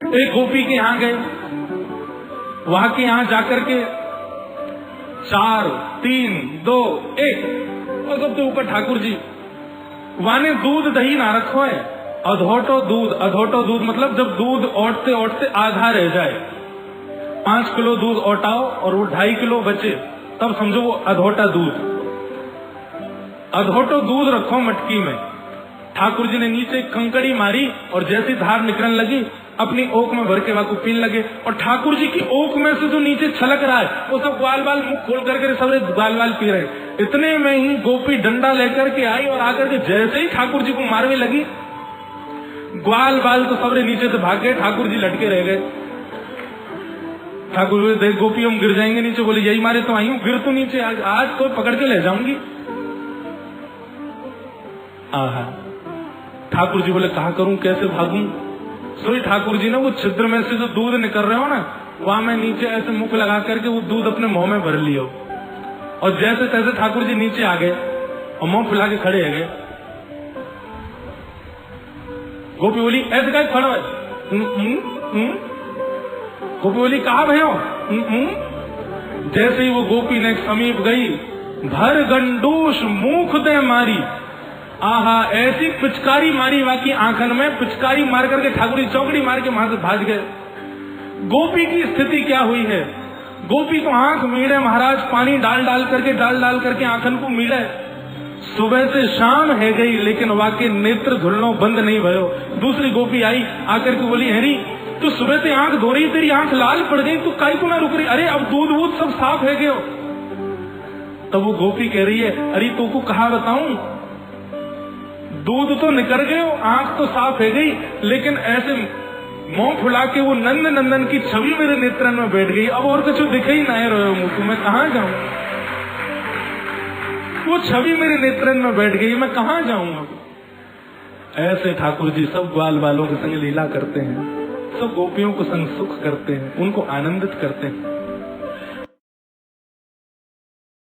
एक गोपी के यहाँ गए, वहां के यहाँ जाकर के 4, 3, 2, 1 और सबके ऊपर ठाकुर जी वाने दूध दही ना रखो है। अधोटो दूध मतलब जब दूध औटते औटते आधा रह जाए, 5 किलो दूध औटाओ और वो 2.5 किलो बचे, तब समझो वो अधोटा दूध। अधोटो दूध रखो मटकी में। ठाकुर जी ने नीचे कंकड़ी मारी और जैसी धार निकलने लगी अपनी ओक में भर के वाकू पीने लगे। और ठाकुर जी की ओक में से जो नीचे छलक रहा है वो सब ग्वाल बाल मुख खोल करके सबरे ग्वाल बाल पी रहे। इतने में ही गोपी डंडा लेकर के आई और आकर के जैसे ही ठाकुर जी को मारने लगी, ग्वाल बाल तो सबरे नीचे से भाग गए, ठाकुर जी लटके रह गए। ठाकुर जी देख गोपी हम गिर जाएंगे नीचे, बोले यही मारे तो आई हूँ, गिर तो नीचे आज तो पकड़ के ले जाऊंगी। आहा, ठाकुर जी बोले कहा करूं, कैसे भागूं। सोई ठाकुर जी ने वो छिद्र में से जो दूध निकल रहे हो ना, वहां में नीचे ऐसे मुख लगा करके वो दूध अपने मुंह में भर लियो और जैसे तैसे ठाकुर जी नीचे आ गए और मुंह फुला के खड़े हो गए। गोपी बोली ऐसे क्या खड़ा है? गोपी बोली कहा भयो? जैसे ही वो गोपी ने समीप गई, भर गंडूस मुख दे मारी। आहा, ऐसी पिचकारी मारी वाकी आंखन में, पिचकारी मार करके ठाकुर जी चौकड़ी मार के वहां से भाग गए। गोपी की स्थिति क्या हुई है? गोपी को आंख मीड़े महाराज, पानी डाल डाल करके आंखन को मीड़े। सुबह से शाम है गई लेकिन वाके नेत्र धुलनो बंद नहीं भयो। दूसरी गोपी आई, आकर के बोली हरी तू सुबह से आंख धो रही, तेरी आंख लाल पड़ गई, तू काई को ना रुक रही? अरे अब दूध वूध सब साफ है गयो। तब वो गोपी कह रही है अरे तू को कहा बताऊं, दूध तो निकल गए, आंख तो साफ है गई, लेकिन ऐसे मुंह फुला के वो नंद नंदन की छवि मेरे नेत्रन में बैठ गई। अब और कुछ दिख ही नहीं रहे मुझको, मैं कहाँ जाऊं? वो छवि मेरे नेत्रन में बैठ गई, मैं कहाँ जाऊं अब? ऐसे ठाकुर जी सब ग्वाल बालों के संग लीला करते हैं, सब गोपियों को संग सुख करते हैं, उनको आनंदित करते हैं।